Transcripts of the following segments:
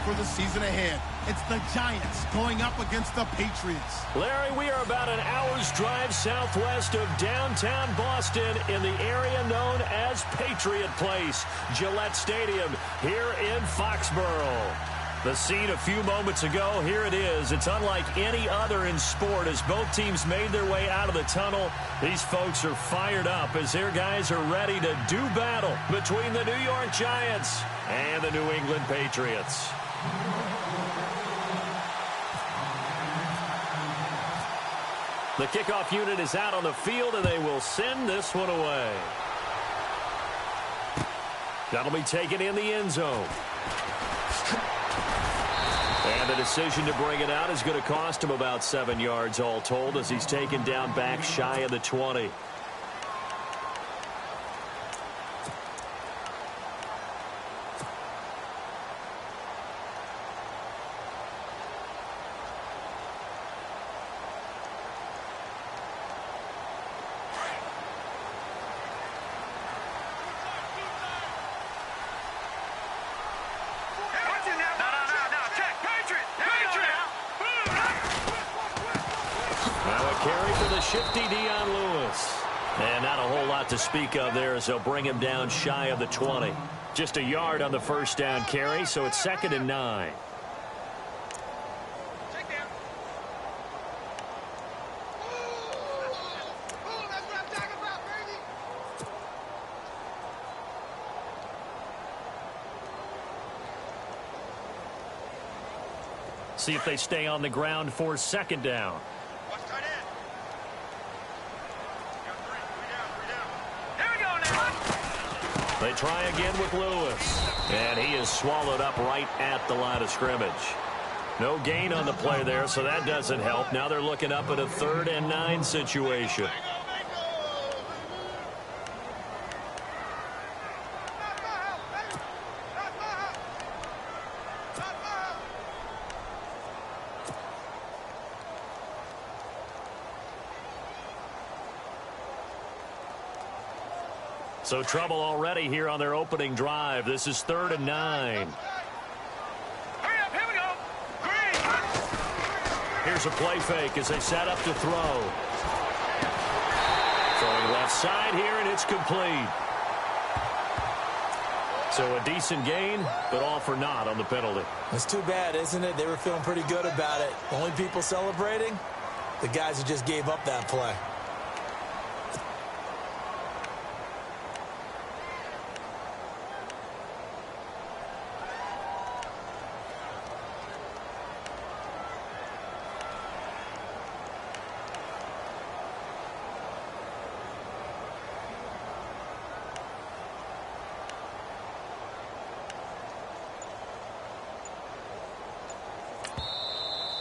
for the season ahead. It's the Giants going up against the Patriots. Larry, we are about an hour's drive southwest of downtown Boston in the area known as Patriot Place, Gillette Stadium, here in Foxborough. The scene a few moments ago, here it is. It's unlike any other in sport as both teams made their way out of the tunnel. These folks are fired up as their guys are ready to do battle between the New York Giants and the New England Patriots. The kickoff unit is out on the field, and they will send this one away. That'll be taken in the end zone. And the decision to bring it out is going to cost him about 7 yards all told as he's taken down back shy of the 20. And not a whole lot to speak of there as they'll bring him down shy of the 20. Just a yard on the first down carry, so it's 2nd and 9. See if they stay on the ground for 2nd down. They try again with Lewis. And he is swallowed up right at the line of scrimmage. No gain on the play there, so that doesn't help. Now they're looking up at a 3rd and 9 situation. So trouble already here on their opening drive. This is 3rd and 9. Hurry up, here we go. Green. Here's a play fake as they set up to throw. Throwing left side here, and it's complete. So a decent gain, but all for naught on the penalty. That's too bad, isn't it? They were feeling pretty good about it. The only people celebrating, the guys who just gave up that play.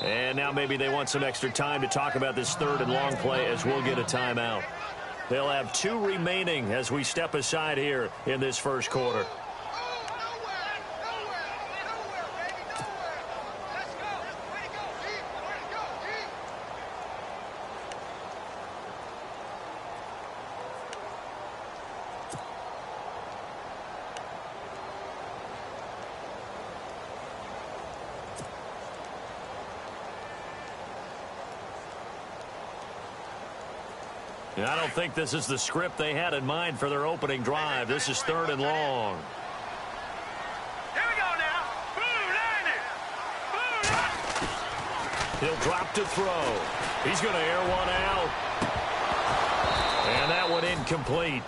And now maybe they want some extra time to talk about this 3rd and long play as we'll get a timeout. They'll have 2 remaining as we step aside here in this first quarter. And I don't think this is the script they had in mind for their opening drive. This is 3rd and long. Here we go now. He'll drop to throw. He's going to air one out. And that one incomplete.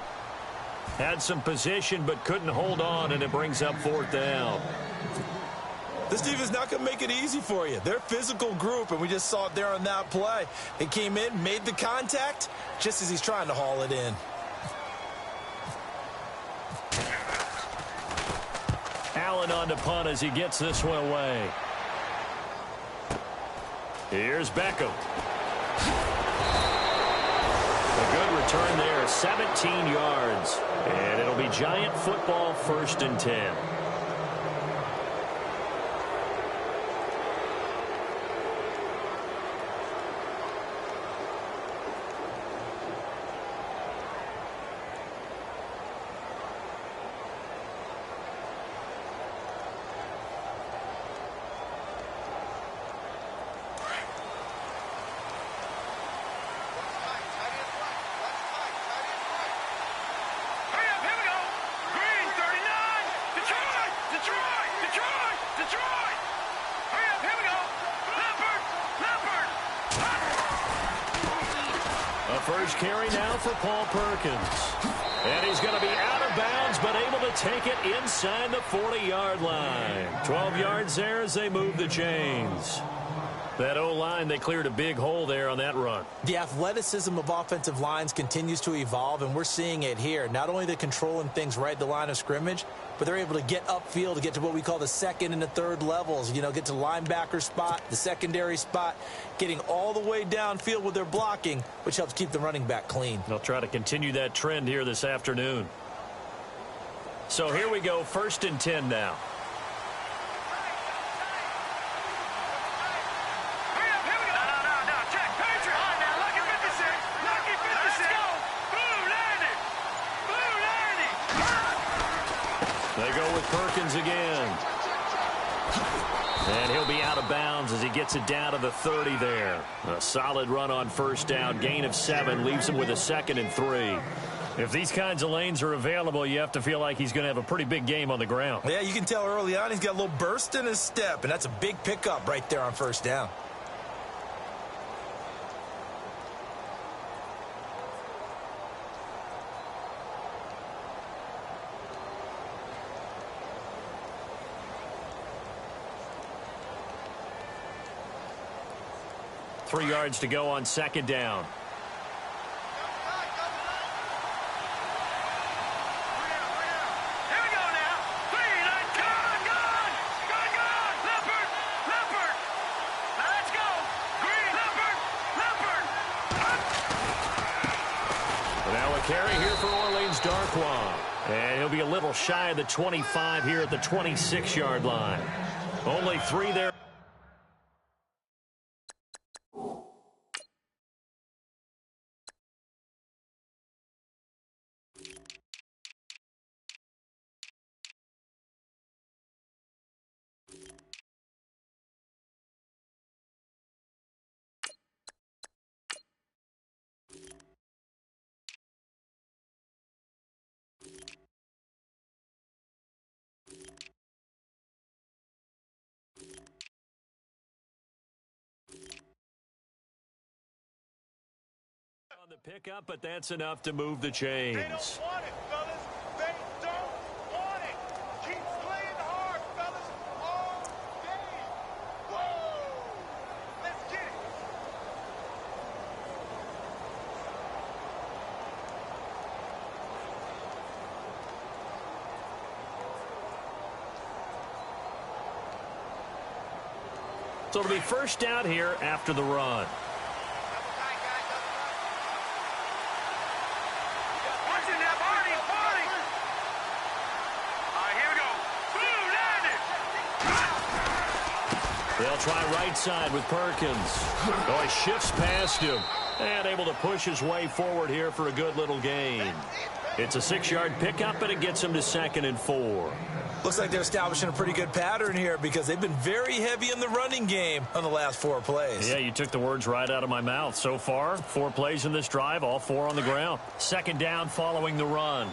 Had some position but couldn't hold on, and it brings up 4th down. This defense is not going to make it easy for you. They're a physical group, and we just saw it there on that play. They came in, made the contact, just as he's trying to haul it in. Allen on to punt as he gets this one away. Here's Beckham. A good return there, 17 yards. And it'll be Giant football, 1st and 10. Detroit! Hurry up, here we go! Leopard! Leopard! A first carry now for Paul Perkins. And he's going to be out of bounds, but able to take it inside the 40-yard line. 12 yards there as they move the chains. That O-line, they cleared a big hole there on that run. The athleticism of offensive lines continues to evolve, and we're seeing it here. Not only they're controlling things right at the line of scrimmage, but they're able to get upfield to get to what we call the second and the third levels. You know, get to linebacker spot, the secondary spot, getting all the way downfield with their blocking, which helps keep the running back clean. They'll try to continue that trend here this afternoon. So here we go, 1st and 10 now. They go with Perkins again. And he'll be out of bounds as he gets it down to the 30 there. A solid run on first down. Gain of 7 leaves him with a 2nd and 3. If these kinds of lanes are available, you have to feel like he's going to have a pretty big game on the ground. Yeah, you can tell early on he's got a little burst in his step, and that's a big pickup right there on first down. Three yards to go on 2nd down. Here we go now. 3, 9, gone. Leopard. Now let's go. Green, Leopard. Now a carry here for Orleans Darkwa. And he'll be a little shy of the 25 here at the 26-yard line. Only 3 there. On the pickup, but that's enough to move the chains. They don't want it, fellas. They don't want it. Keep playing hard, fellas, all day. Whoa! Let's get it. So it'll be first down here after the run. They'll try right side with Perkins. Oh, he shifts past him and able to push his way forward here for a good little gain. It's a 6-yard pickup, and it gets him to 2nd and 4. Looks like they're establishing a pretty good pattern here because they've been very heavy in the running game on the last 4 plays. Yeah, you took the words right out of my mouth. So far, 4 plays in this drive, all 4 on the ground. 2nd down following the run.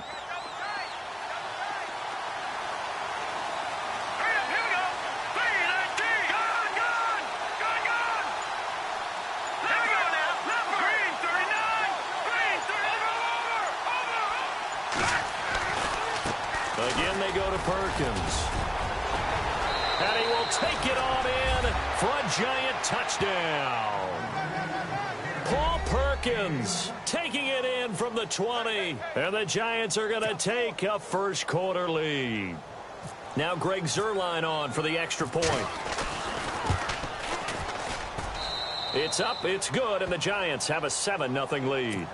Again, they go to Perkins. And he will take it on in for a giant touchdown. Paul Perkins taking it in from the 20. And the Giants are going to take a first quarter lead. Now Greg Zuerlein on for the extra point. It's up, it's good, and the Giants have a 7-0 lead.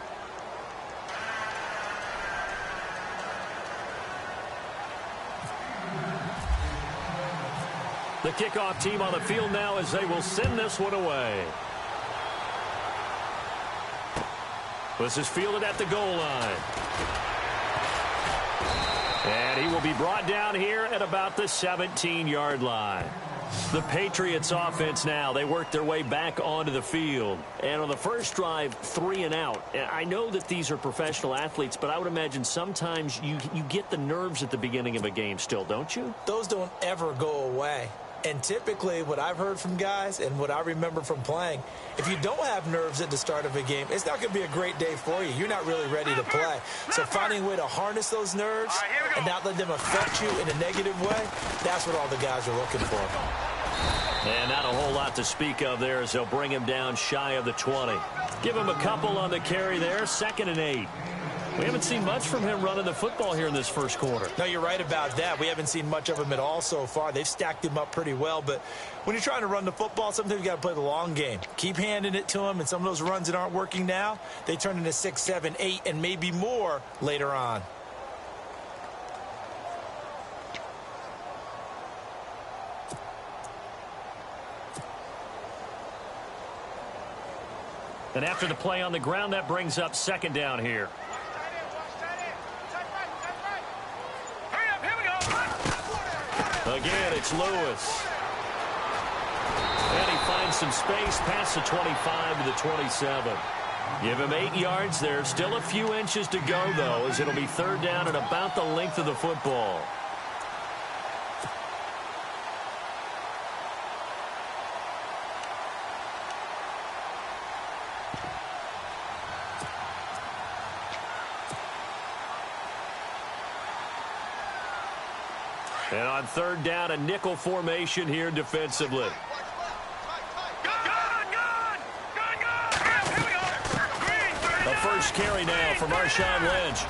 The kickoff team on the field now as they will send this one away. This is fielded at the goal line. And he will be brought down here at about the 17-yard line. The Patriots offense now. They work their way back onto the field. And on the first drive, 3 and out. I know that these are professional athletes, but I would imagine sometimes you get the nerves at the beginning of a game still, don't you? Those don't ever go away. And typically what I've heard from guys and what I remember from playing, if you don't have nerves at the start of a game, it's not going to be a great day for you. You're not really ready to play. So finding a way to harness those nerves and not let them affect you in a negative way, that's what all the guys are looking for. And not a whole lot to speak of there as they'll bring him down shy of the 20. Give him a couple on the carry there, 2nd and 8. We haven't seen much from him running the football here in this first quarter. No, you're right about that. We haven't seen much of him at all so far. They've stacked him up pretty well, but when you're trying to run the football, sometimes you got to play the long game. Keep handing it to him, and some of those runs that aren't working now, they turn into 6, 7, 8, and maybe more later on. And after the play on the ground, that brings up 2nd down here. Again, it's Lewis. And he finds some space past the 25 to the 27. Give him 8 yards there. Still a few inches to go, though, as it'll be 3rd down and about the length of the football. And on 3rd down, a nickel formation here defensively. The first carry now for Marshawn Lynch.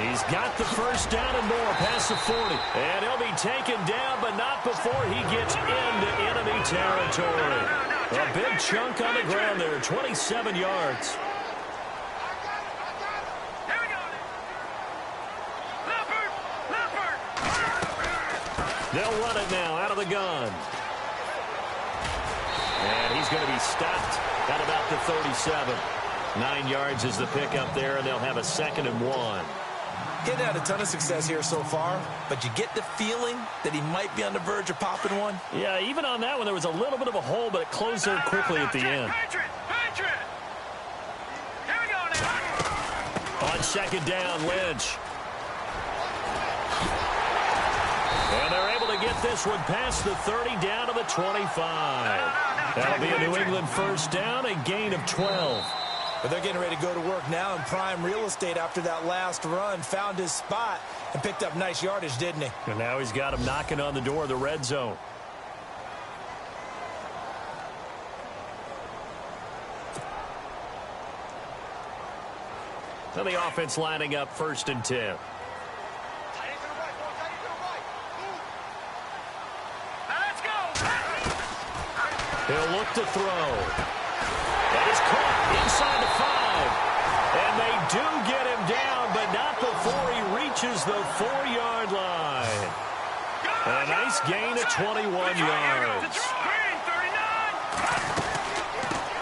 He's got the first down and more past the 40. And he'll be taken down, but not before he gets into enemy territory. A big chunk on the ground there, 27 yards. They'll run it now out of the gun. And he's going to be stopped at about the 37. 9 yards is the pickup there, and they'll have a 2nd and 1. Getting had a ton of success here so far, but you get the feeling that he might be on the verge of popping one. Yeah, even on that one, there was a little bit of a hole, but it closed there quickly at the end. On 2nd down, Lynch. And they're able to get this one past the 30 down to the 25. That'll be a New England first down, a gain of 12. But they're getting ready to go to work now in prime real estate after that last run. Found his spot and picked up nice yardage, didn't he? And now he's got him knocking on the door of the red zone. So the offense lining up 1st and 10. He'll look to throw. And he's caught inside the 5. And they do get him down, but not before he reaches the 4-yard line. A nice gain of 21 yards.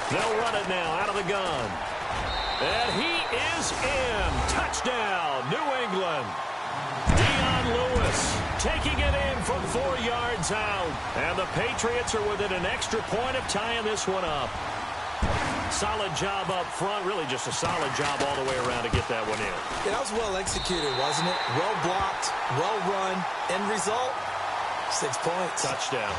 They'll run it now out of the gun. And he is in. Touchdown, New England. Lewis taking it in from 4 yards out. And the Patriots are within an extra point of tying this one up. Solid job up front. Really just a solid job all the way around to get that one in. Yeah, that was well executed, wasn't it? Well blocked, well run. End result, 6 points. Touchdown.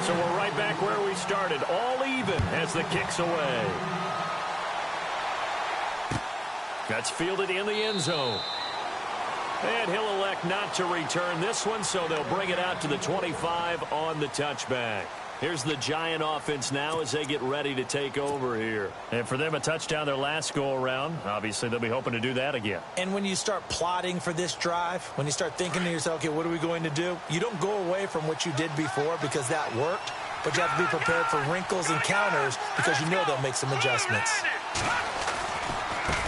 So we're right back where we started. All even as the kick's away. That's fielded in the end zone. And he'll elect not to return this one, so they'll bring it out to the 25 on the touchback. Here's the Giant offense now as they get ready to take over here. And for them, a touchdown their last go-around. Obviously, they'll be hoping to do that again. And when you start plotting for this drive, when you start thinking to yourself, okay, what are we going to do? You don't go away from what you did before because that worked, but you have to be prepared for wrinkles and counters because you know they'll make some adjustments.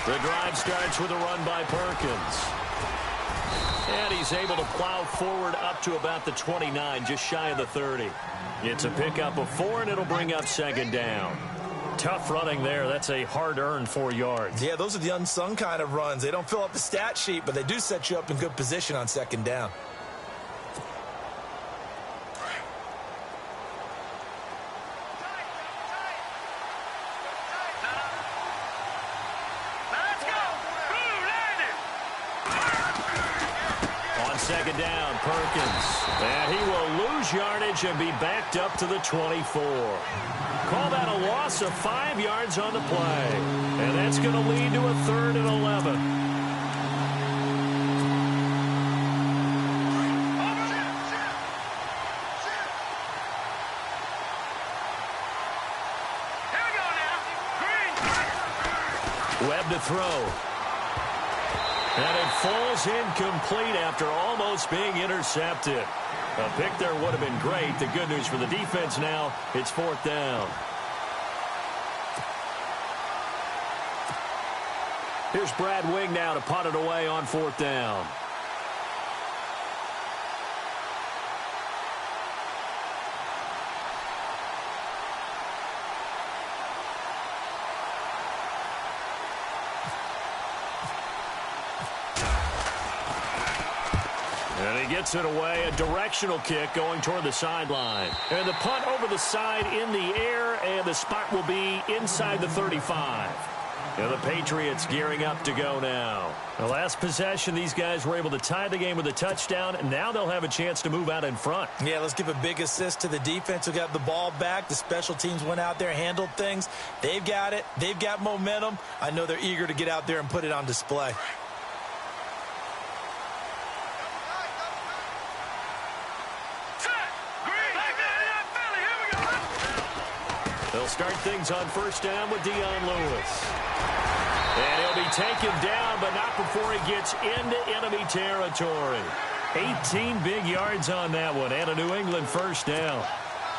The drive starts with a run by Perkins. And he's able to plow forward up to about the 29, just shy of the 30. It's a pickup of 4, and it'll bring up 2nd down. Tough running there. That's a hard-earned 4 yards. Yeah, those are the unsung kind of runs. They don't fill up the stat sheet, but they do set you up in good position on second down. Second down, Perkins. And he will lose yardage and be backed up to the 24. Call that a loss of 5 yards on the play. And that's going to lead to a 3rd and 11. Webb to throw. And it falls incomplete after almost being intercepted. A pick there would have been great. The good news for the defense now, it's 4th down. Here's Brad Wing now to punt it away on 4th down. And he gets it away, a directional kick going toward the sideline. And the punt over the side in the air, and the spot will be inside the 35. And the Patriots gearing up to go now. The last possession, these guys were able to tie the game with a touchdown, and now they'll have a chance to move out in front. Yeah, let's give a big assist to the defense who got the ball back. The special teams went out there, handled things. They've got it. They've got momentum. I know they're eager to get out there and put it on display. They'll start things on 1st down with Dion Lewis. And he'll be taken down, but not before he gets into enemy territory. 18 big yards on that one, and a New England 1st down.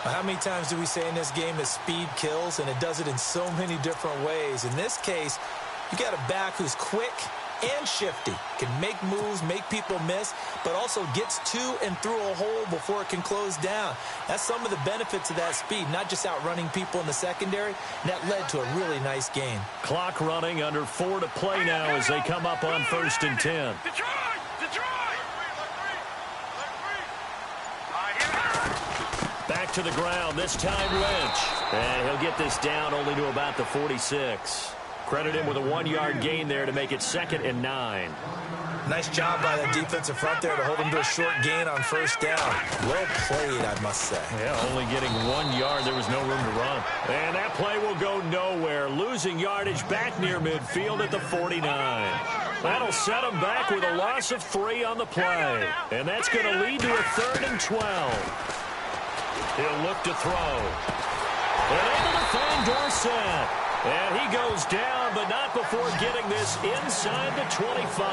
How many times do we say in this game that speed kills, and it does it in so many different ways? In this case, you got a back who's quick and shifty, can make moves, make people miss, but also gets to and through a hole before it can close down. That's some of the benefits of that speed, not just outrunning people in the secondary. And that led to a really nice game. Clock running, under 4 to play now as they come up on 1st and 10. Back to the ground, this time Lynch. And he'll get this down only to about the 46. Credit him with a 1-yard gain there to make it 2nd and 9. Nice job by that defensive front there to hold him to a short gain on 1st down. Well played, I must say. Yeah, only getting 1 yard. There was no room to run. And that play will go nowhere. Losing yardage back near midfield at the 49. That'll set him back with a loss of 3 on the play. And that's going to lead to a 3rd and 12. He'll look to throw. And able to find Dorsett. And he goes down, but not before getting this inside the 25.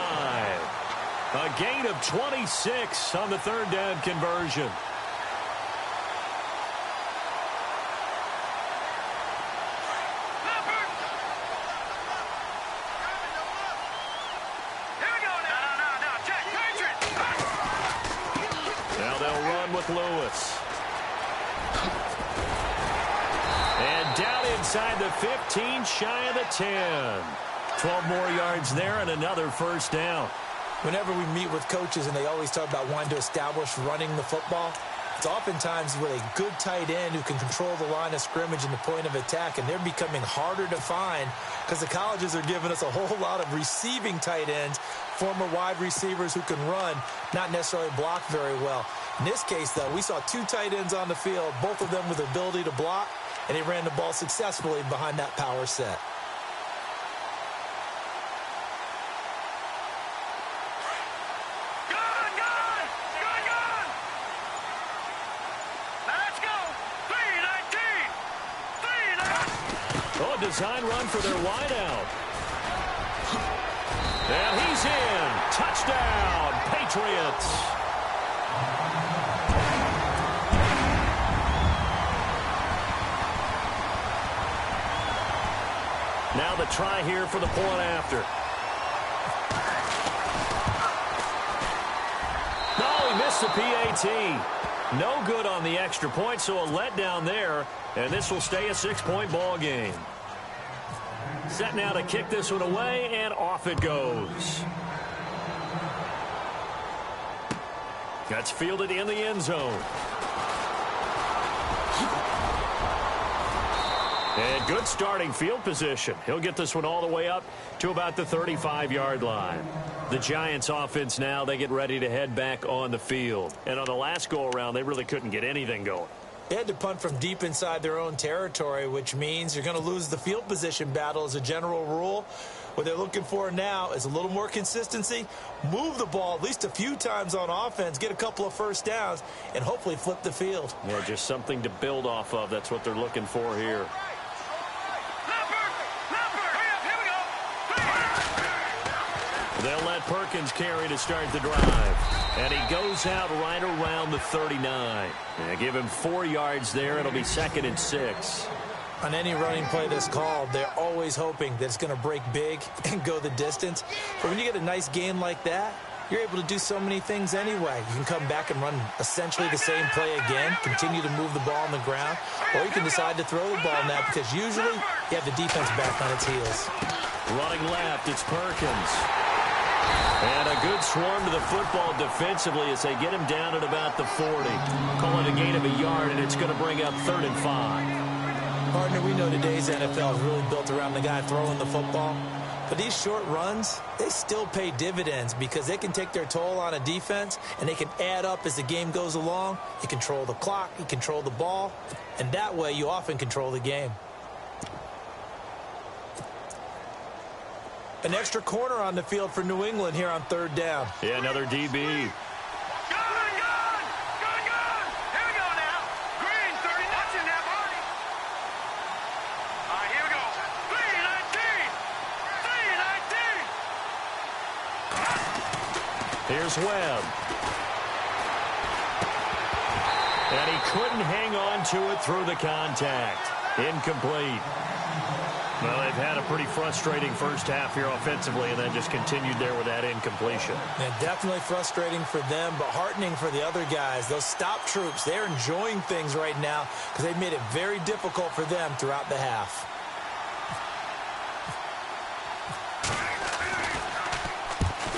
A gain of 26 on the 3rd down conversion. Now they'll run with Lewis. And down inside the 15, shy of the 10. 12 more yards there and another 1st down. Whenever we meet with coaches and they always talk about wanting to establish running the football, it's oftentimes with a good tight end who can control the line of scrimmage and the point of attack, and they're becoming harder to find because the colleges are giving us a whole lot of receiving tight ends, former wide receivers who can run, not necessarily block very well. In this case, though, we saw 2 tight ends on the field, both of them with the ability to block, and he ran the ball successfully behind that power set. Oh, a design run for their wideout. And he's in. Touchdown, Patriots. Now the try here for the point after. No, he missed the PAT. No good on the extra point, so a letdown there, and this will stay a 6-point ball game. Set now to kick this one away, and off it goes. That's fielded in the end zone. And good starting field position. He'll get this one all the way up to about the 35-yard line. The Giants offense now, they get ready to head back on the field. And on the last go-around, they really couldn't get anything going. They had to punt from deep inside their own territory, which means you're going to lose the field position battle as a general rule. What they're looking for now is a little more consistency, move the ball at least a few times on offense, get a couple of first downs, and hopefully flip the field. Yeah, just something to build off of. That's what they're looking for here. They'll let Perkins carry to start the drive. And he goes out right around the 39. And give him 4 yards there. It'll be 2nd and 6. On any running play that's called, they're always hoping that it's going to break big and go the distance. But when you get a nice game like that, you're able to do so many things anyway. You can come back and run essentially the same play again, continue to move the ball on the ground, or you can decide to throw the ball now because usually you have the defense back on its heels. Running left, it's Perkins. And a good swarm to the football defensively as they get him down at about the 40. Call it a gain of a yard, and it's going to bring up 3rd and 5. Partner, we know today's NFL is really built around the guy throwing the football. But these short runs, they still pay dividends because they can take their toll on a defense, and they can add up as the game goes along. You control the clock, you control the ball, and that way you often control the game. An extra corner on the field for New England here on 3rd down. Yeah, another DB. Good! Here we go now. Green, 30, that's in that body. All right, here we go. 3-19. Here's Webb. And he couldn't hang on to it through the contact. Incomplete. Well, they've had a pretty frustrating first half here offensively, and then just continued there with that incompletion. Yeah, definitely frustrating for them, but heartening for the other guys. Those stop troops, they're enjoying things right now because they've made it very difficult for them throughout the half.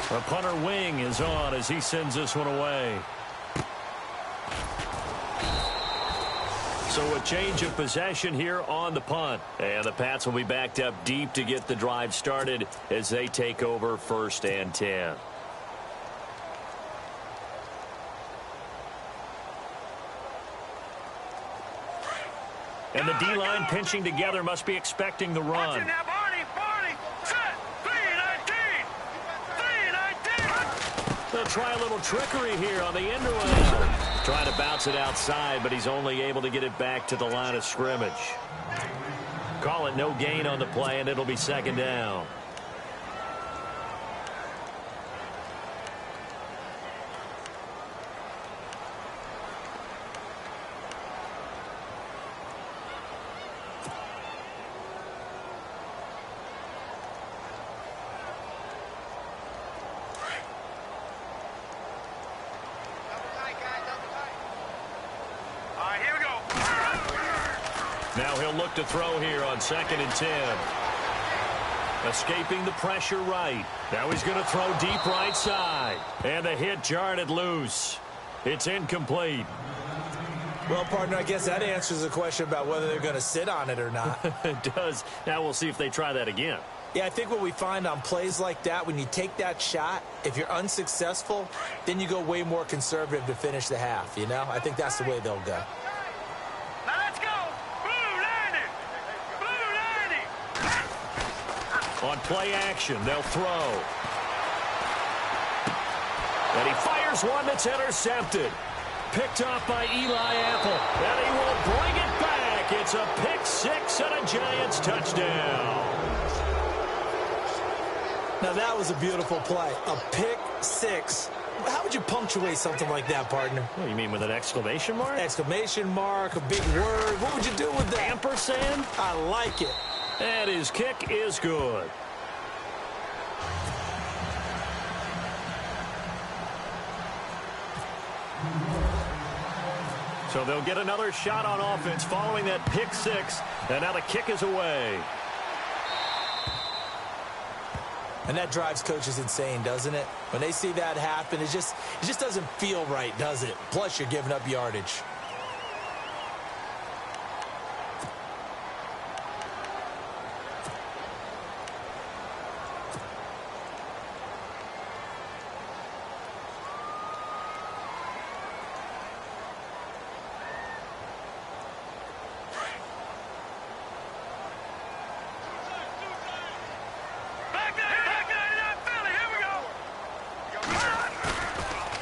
The punter wing is on as he sends this one away. So a change of possession here on the punt. And the Pats will be backed up deep to get the drive started as they take over 1st and 10. And the D-line pinching together must be expecting the run. They'll try a little trickery here on the end around. Trying to bounce it outside, but he's only able to get it back to the line of scrimmage. Call it no gain on the play, and it'll be 2nd down. Now he'll look to throw here on 2nd and 10. Escaping the pressure right. Now he's going to throw deep right side. And the hit jarred it loose. It's incomplete. Well, partner, I guess that answers the question about whether they're going to sit on it or not. It does. Now we'll see if they try that again. Yeah, I think what we find on plays like that, when you take that shot, if you're unsuccessful, then you go way more conservative to finish the half, you know? I think that's the way they'll go. On play action, they'll throw. And he fires one that's intercepted. Picked off by Eli Apple. And he will bring it back. It's a pick 6 and a Giants touchdown. Now that was a beautiful play. A pick 6. How would you punctuate something like that, partner? What do you mean, with an exclamation mark? Exclamation mark, a big word. What would you do with that? Ampersand? I like it. And his kick is good. So they'll get another shot on offense following that pick 6. And now the kick is away. And that drives coaches insane, doesn't it? When they see that happen, it just doesn't feel right, does it? Plus, you're giving up yardage.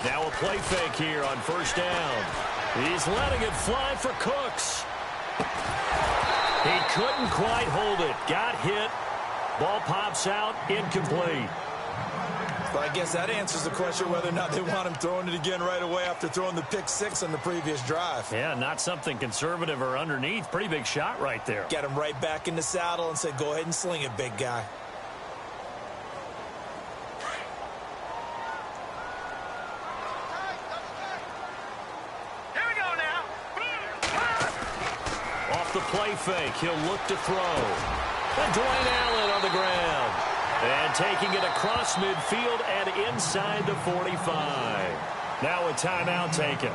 Now a play fake here on first down. He's letting it fly for Cooks. He couldn't quite hold it. Got hit. Ball pops out. Incomplete. Well, I guess that answers the question whether or not they want him throwing it again right away after throwing the pick six on the previous drive. Yeah, not something conservative or underneath. Pretty big shot right there. Get him right back in the saddle and said, go ahead and sling it, big guy. The play fake. He'll look to throw. And Dwayne Allen on the ground. And taking it across midfield and inside the 45. Now a timeout taken.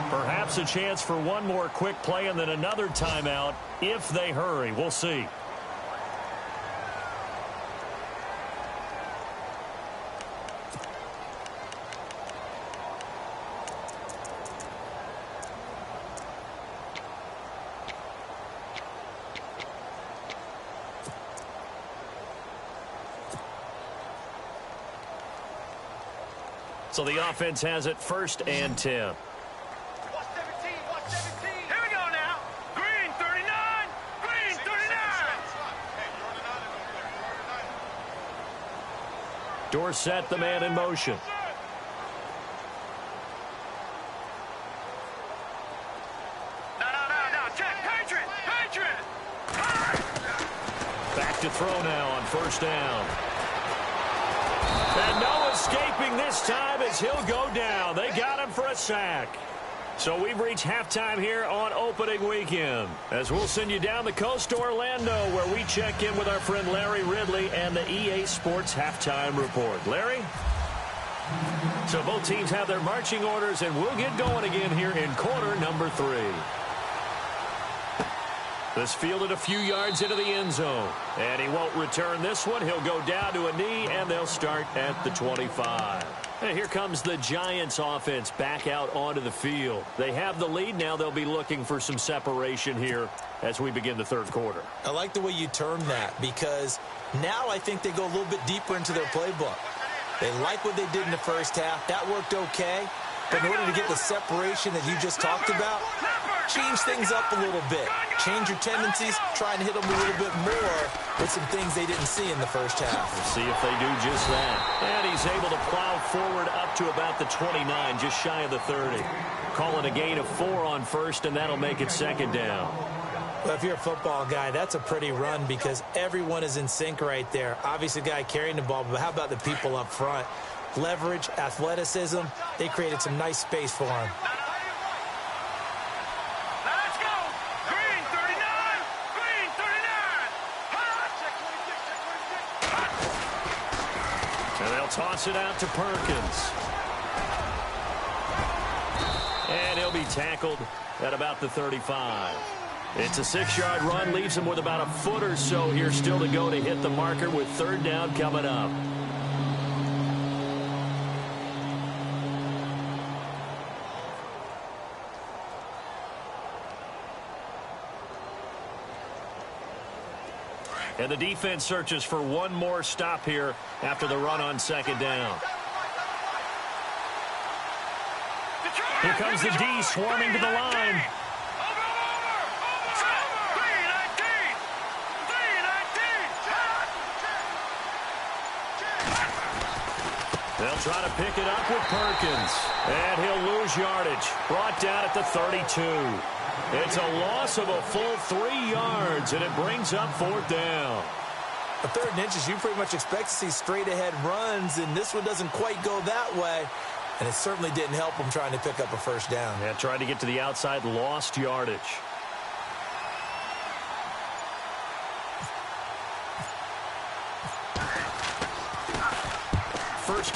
Perhaps a chance for one more quick play and then another timeout if they hurry. We'll see. So the offense has it 1st and 10. Watch 17, watch 17. Here we go now. Green 39. Green 39. Hey, you're on the 9 over there. You're on the 9. Dorsett, the man in motion. No. Check. Patriot. Back to throw now on first down. And no escaping this time as he'll go down. They got him for a sack. So we've reached halftime here on opening weekend, as we'll send you down the coast to Orlando, where we check in with our friend Larry Ridley and the EA Sports Halftime Report. Larry? So both teams have their marching orders, and we'll get going again here in quarter number 3. This fielded a few yards into the end zone. And he won't return this one. He'll go down to a knee, and they'll start at the 25. And here comes the Giants offense back out onto the field. They have the lead. Now they'll be looking for some separation here as we begin the third quarter. I like the way you term that, because now I think they go a little bit deeper into their playbook. They like what they did in the first half. That worked okay. But in order to get the separation that you just talked about, change things up a little bit. Change your tendencies, try and hit them a little bit more with some things they didn't see in the first half. We'll see if they do just that. And he's able to plow forward up to about the 29, just shy of the 30. Call it a gain of 4 on first, and that'll make it second down. Well, if you're a football guy, that's a pretty run because everyone is in sync right there. Obviously, the guy carrying the ball, but how about the people up front? Leverage, athleticism, they created some nice space for him. Let's go. Green 39. Green 39. And they'll toss it out to Perkins. And he'll be tackled at about the 35. It's a 6-yard run, leaves him with about a foot or so here still to go to hit the marker with third down coming up. And the defense searches for one more stop here after the run on second down. Here comes the D swarming to the line. They'll try to pick it up with Perkins. And he'll lose yardage. Brought down at the 32. It's a loss of a full 3 yards, and it brings up fourth down. A 3rd and inches, you pretty much expect to see straight-ahead runs, and this one doesn't quite go that way. And it certainly didn't help him trying to pick up a first down. Yeah, tried to get to the outside, lost yardage.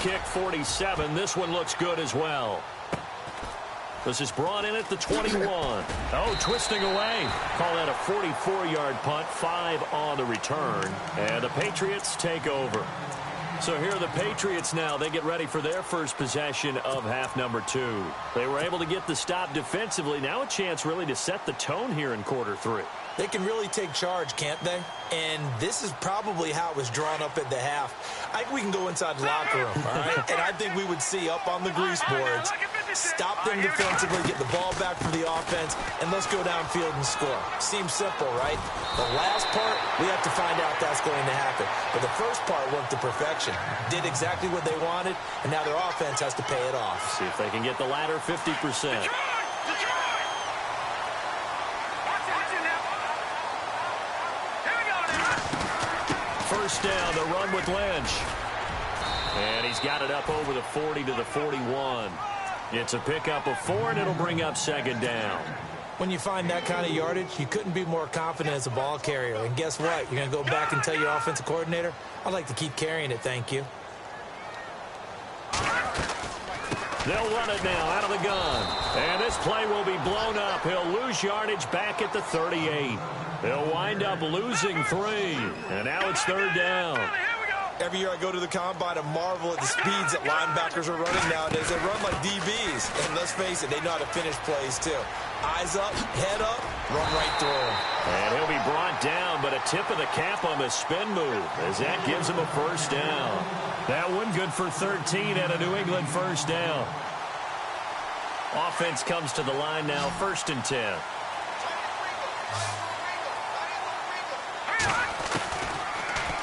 kick 47. This one looks good as well. This is brought in at the 21. Oh, twisting away. Call that a 44-yard punt, 5 on the return. And the Patriots take over. So here are the Patriots now. They get ready for their first possession of half number 2. They were able to get the stop defensively. Now a chance really to set the tone here in quarter 3. They can really take charge, can't they? And this is probably how it was drawn up at the half. I think we can go inside the locker room, all right? And I think we would see up on the grease boards, stop them defensively, get the ball back for the offense, and let's go downfield and score. Seems simple, right? The last part, we have to find out that's going to happen. But the first part worked to perfection. Did exactly what they wanted, and now their offense has to pay it off. See if they can get the latter 50%. First down, the run with Lynch. And he's got it up over the 40 to the 41. It's a pickup of 4, and it'll bring up second down. When you find that kind of yardage, you couldn't be more confident as a ball carrier. And guess what? You're going to go back and tell your offensive coordinator, I'd like to keep carrying it, thank you. They'll run it now out of the gun. And this play will be blown up. He'll lose yardage back at the 38. They'll wind up losing 3. And now it's third down. Every year I go to the combine and marvel at the speeds that linebackers are running nowadays. They run like DBs. And let's face it, they know how to finish plays too. Eyes up, head up, run right through them. And he'll be brought down, but a tip of the cap on the spin move as that gives him a first down. That one good for 13 and a New England first down. Offense comes to the line now, 1st and 10.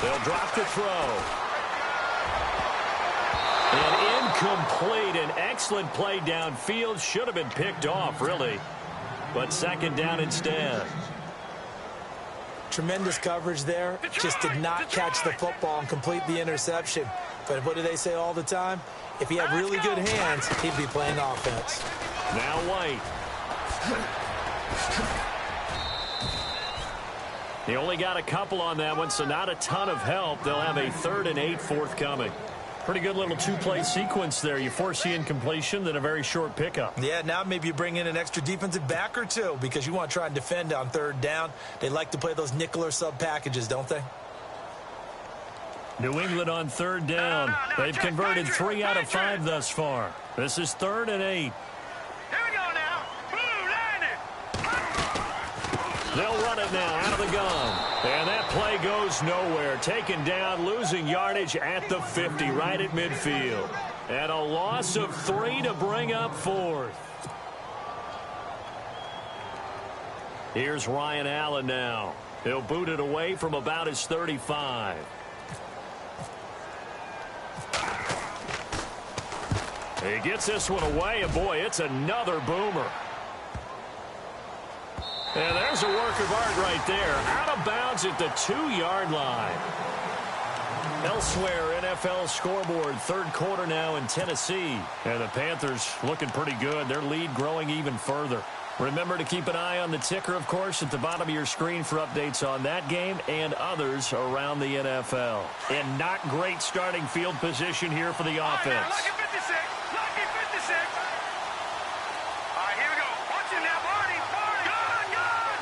They'll drop the throw. And incomplete. An excellent play downfield. Should have been picked off, really. But second down instead. Tremendous coverage there. Just did not catch the football and complete the interception. But what do they say all the time? If he had really good hands, he'd be playing offense. Now White. He only got a couple on that one, so not a ton of help. They'll have a 3rd and 8 forthcoming. Pretty good little 2-play sequence there. You foresee incompletion, then a very short pickup. Yeah, now maybe you bring in an extra defensive back or 2 because you want to try and defend on 3rd down. They like to play those nickel or sub packages, don't they? New England on 3rd down. They've converted 3 out of 5 thus far. This is 3rd and 8. Here we go now. Blue, line it. They'll run it now out of the gun. And that play goes nowhere. Taken down, losing yardage at the 50, right at midfield. And a loss of 3 to bring up 4th. Here's Ryan Allen now. He'll boot it away from about his 35. He gets this one away, and boy, it's another boomer. And there's a work of art right there. Out of bounds at the 2-yard line. Elsewhere, NFL scoreboard, 3rd quarter now in Tennessee. And the Panthers looking pretty good. Their lead growing even further. Remember to keep an eye on the ticker, of course, at the bottom of your screen for updates on that game and others around the NFL. And not great starting field position here for the offense. Lucky 56. Lucky 56. All right, here we go. Watch it now, Barney. Barney. Gun.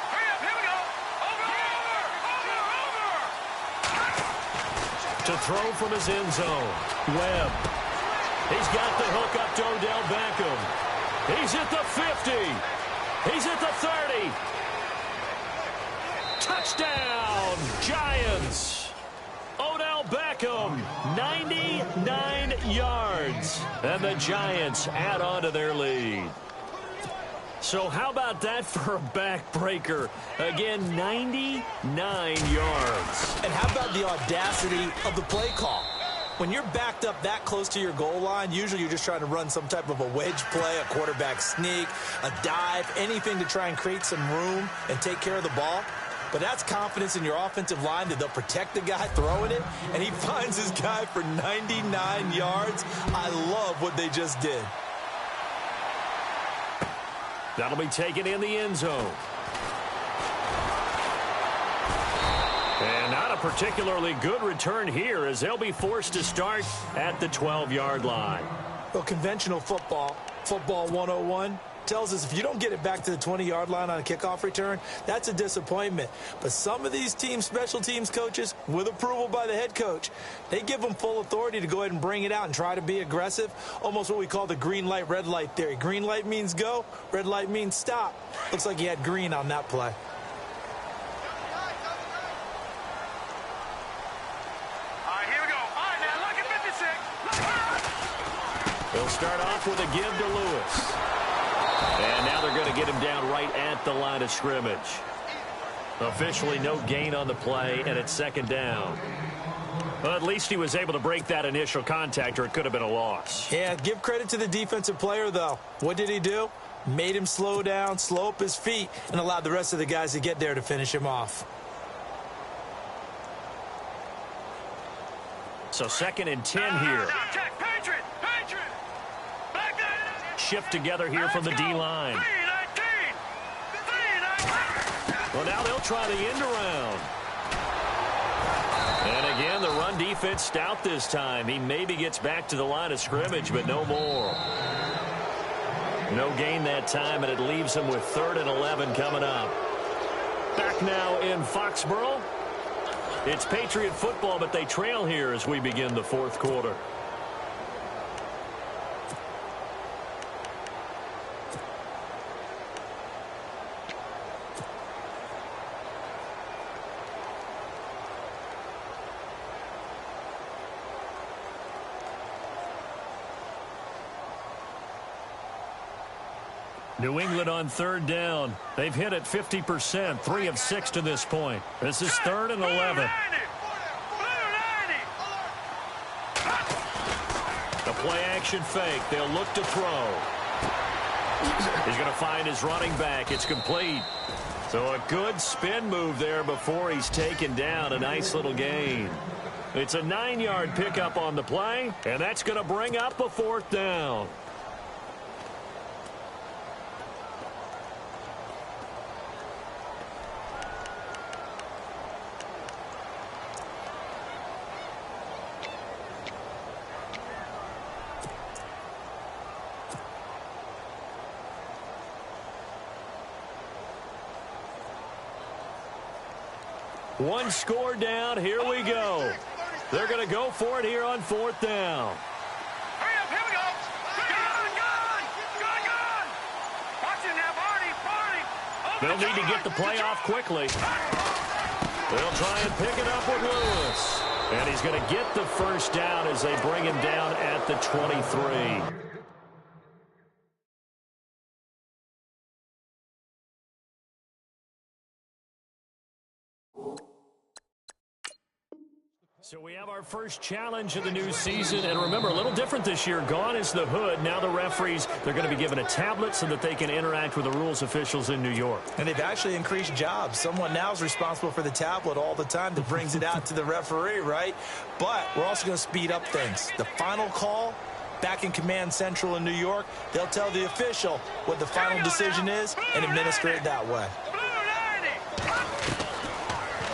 Hurry up, here we go. Over. To throw from his end zone. Webb. He's got the hook up to Odell Beckham. He's at the 50. He's at the 30. Touchdown, Giants. Odell Beckham, 99 yards. And the Giants add on to their lead. So how about that for a backbreaker? Again, 99 yards. And how about the audacity of the play call? When you're backed up that close to your goal line, usually you're just trying to run some type of a wedge play, a quarterback sneak, a dive, anything to try and create some room and take care of the ball. But that's confidence in your offensive line that they'll protect the guy throwing it, and he finds his guy for 99 yards. I love what they just did. That'll be taken in the end zone. And not a particularly good return here as they'll be forced to start at the 12-yard line. Well, conventional football 101, tells us if you don't get it back to the 20-yard line on a kickoff return, that's a disappointment. But some of these teams, special teams coaches, with approval by the head coach, they give them full authority to go ahead and bring it out and try to be aggressive, almost what we call the green light, red light theory. Green light means go, red light means stop. Looks like he had green on that play. They'll start off with a give to Lewis. And now they're going to get him down right at the line of scrimmage. Officially no gain on the play, and it's second down. Well, at least he was able to break that initial contact, or it could have been a loss. Yeah, give credit to the defensive player, though. What did he do? Made him slow down, slow up his feet, and allowed the rest of the guys to get there to finish him off. So 2nd and 10 here. Shift together here from the D-line. Well, now they'll try the end around. And again, the run defense stout this time. He maybe gets back to the line of scrimmage, but no more. No gain that time, and it leaves him with 3rd and 11 coming up. Back now in Foxborough. It's Patriot football, but they trail here as we begin the 4th quarter. New England on 3rd down. They've hit it 50%, 3 of 6 to this point. This is 3rd and 11. The play action fake. They'll look to throw. He's going to find his running back. It's complete. So a good spin move there before he's taken down. A nice little gain. It's a 9-yard pickup on the play, and that's going to bring up a 4th down. One score down. Here we go. They're going to go for it here on 4th down. Hurry up, here we go. Gone. Watch it now, Barney. They'll need to get the play off quickly. They'll try and pick it up with Lewis. And he's going to get the 1st down as they bring him down at the 23. So we have our first challenge of the new season. And remember, a little different this year. Gone is the hood. Now the referees, they're going to be given a tablet so that they can interact with the rules officials in New York. And they've actually increased jobs. Someone now is responsible for the tablet all the time that brings it out to the referee, right? But we're also going to speed up things. The final call, back in Command Central in New York, they'll tell the official what the final decision is and administer it that way.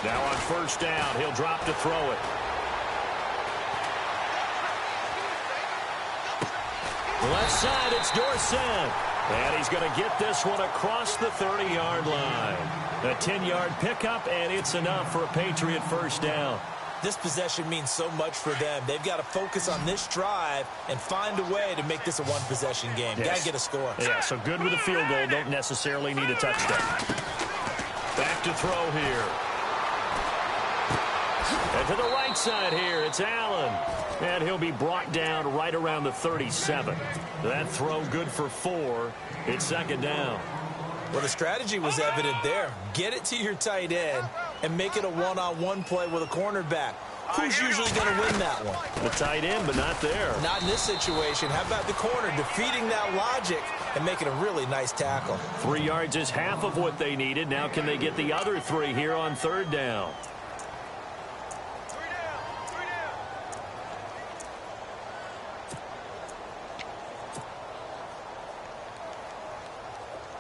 Now on 1st down, he'll drop to throw it. Left side, it's Dorsett. And he's going to get this one across the 30-yard line. A 10-yard pickup, and it's enough for a Patriot 1st down. This possession means so much for them. They've got to focus on this drive and find a way to make this a one-possession game. Yes. Got to get a score. Yeah, so good with a field goal. Don't necessarily need a touchdown. Back to throw here. And to the right side here, it's Allen. And he'll be brought down right around the 37. That throw good for 4. It's 2nd down. Well, the strategy was evident there. Get it to your tight end and make it a one-on-one play with a cornerback. Who's usually going to win that one? The tight end, but not there. Not in this situation. How about the corner defeating that logic and making a really nice tackle? 3 yards is half of what they needed. Now can they get the other 3 here on 3rd down?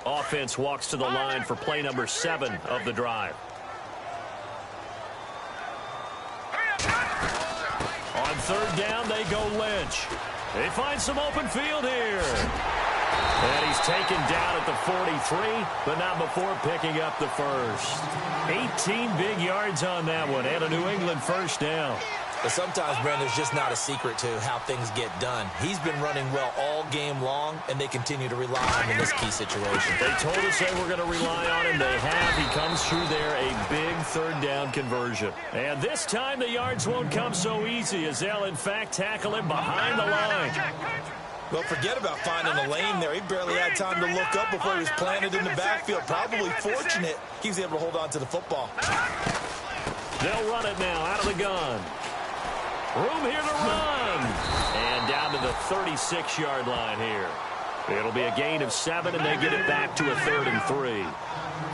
Offense walks to the line for play number 7 of the drive. third down, they go Lynch. They find some open field here. And he's taken down at the 43, but not before picking up the first. 18 big yards on that one, and a New England first down. But sometimes, Brandon, there's just not a secret to how things get done. He's been running well all game long, and they continue to rely on him in this key situation. They told us they were going to rely on him. They have. He comes through there, a big third down conversion. And this time the yards won't come so easy as they'll, in fact, tackle him behind the line. Well, forget about finding a lane there. He barely had time to look up before he was planted in the backfield. Probably fortunate he was able to hold on to the football. They'll run it now out of the gun. Room here to run. And down to the 36-yard line here. It'll be a gain of 7, and they get it back to a 3rd and 3.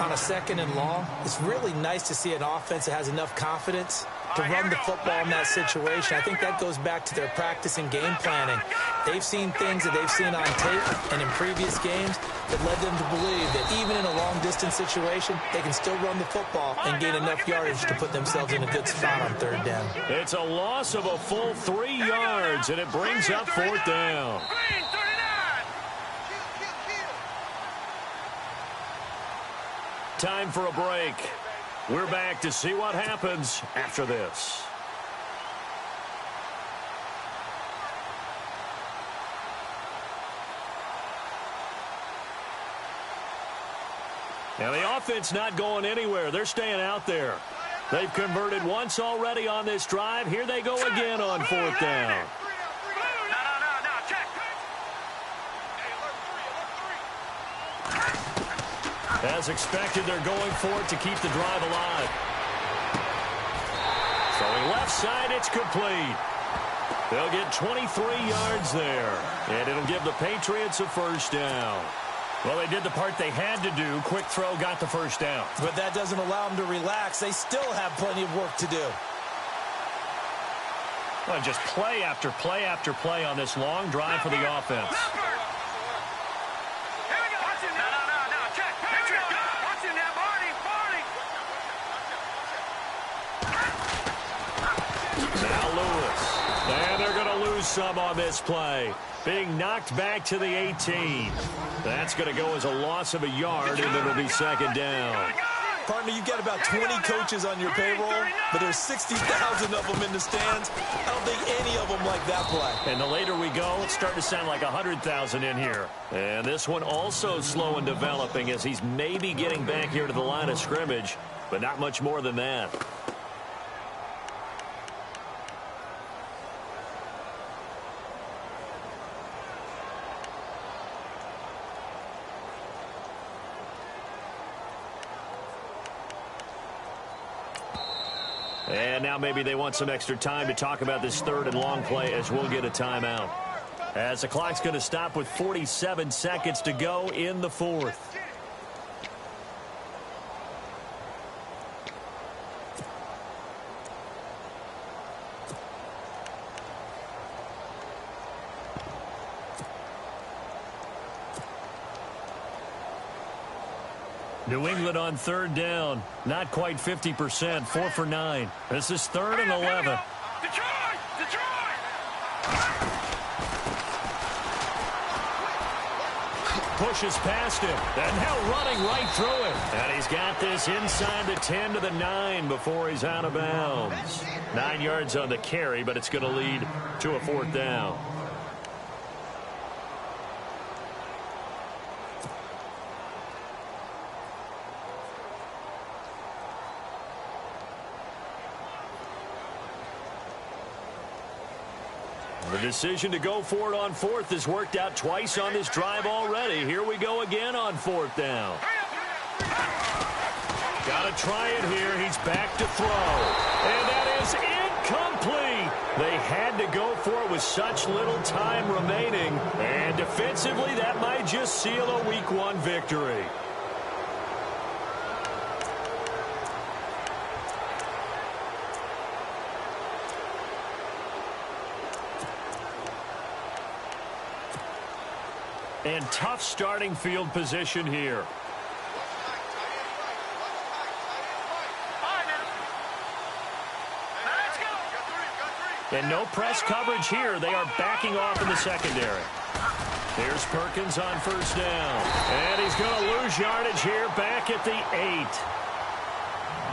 On a 2nd and long, it's really nice to see an offense that has enough confidence to run the football in that situation. I think that goes back to their practice and game planning. They've seen things that they've seen on tape and in previous games that led them to believe that even in a long-distance situation, they can still run the football and gain enough yardage to put themselves in a good spot on 3rd down. It's a loss of a full 3 yards, and it brings up 4th down. Time for a break. We're back to see what happens after this. Now the offense not going anywhere. They're staying out there. They've converted once already on this drive. Here they go again on 4th down. As expected, they're going for it to keep the drive alive. Throwing left side, it's complete. They'll get 23 yards there, and it'll give the Patriots a first down. Well, they did the part they had to do. Quick throw got the first down. But that doesn't allow them to relax. They still have plenty of work to do. Well, just play after play after play on this long drive for the offense. Some on this play. Being knocked back to the 18. That's going to go as a loss of a yard, and it'll be 2nd down. Partner, you've got about 20 coaches on your payroll, but there's 60,000 of them in the stands. I don't think any of them like that play. And the later we go, it's starting to sound like 100,000 in here. And this one also slow in developing as he's maybe getting back here to the line of scrimmage, but not much more than that. And now maybe they want some extra time to talk about this 3rd and long play as we'll get a timeout. As the clock's going to stop with 47 seconds to go in the 4th. New England on 3rd down. Not quite 50%. 4 for 9. This is 3rd and 11. Pushes past him. And now running right through him. And he's got this inside the 10 to the 9 before he's out of bounds. 9 yards on the carry, but it's going to lead to a 4th down. The decision to go for it on 4th has worked out twice on this drive already. Here we go again on 4th down. Got to try it here. He's back to throw. And that is incomplete. They had to go for it with such little time remaining. And defensively, that might just seal a Week 1 victory. And tough starting field position here. And no press coverage here. They are backing off in the secondary. Here's Perkins on first down. And he's going to lose yardage here back at the 8.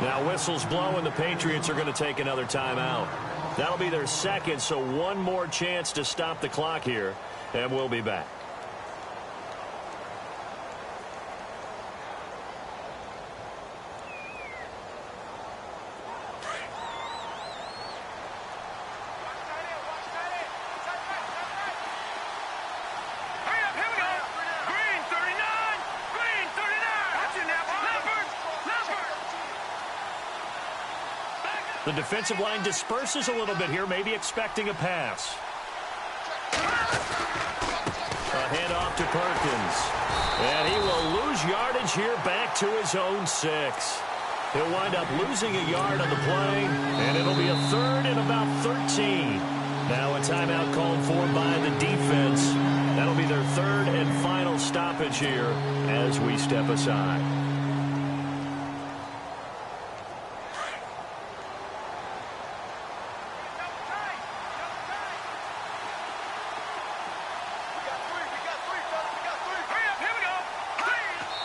Now whistles blow and the Patriots are going to take another timeout. That'll be their second, so one more chance to stop the clock here. And we'll be back. The defensive line disperses a little bit here, maybe expecting a pass. A handoff to Perkins. And he will lose yardage here back to his own 6. He'll wind up losing a yard on the play, and it'll be a 3rd and about 13. Now a timeout called for by the defense. That'll be their 3rd and final stoppage here as we step aside.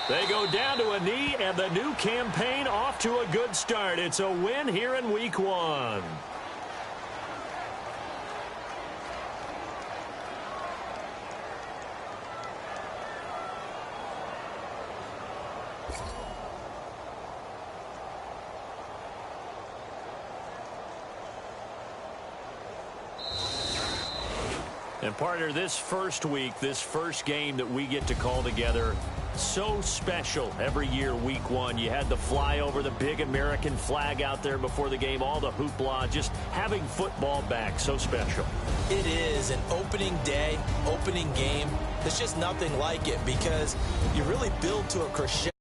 They go down to a knee, and the new campaign off to a good start. It's a win here in Week 1. And partner, this first week, this first game that we get to call together, so special every year, Week 1. You had the flyover, the big American flag out there before the game, all the hoopla, just having football back, so special. It is an opening day, opening game. There's just nothing like it because you really build to a crescendo.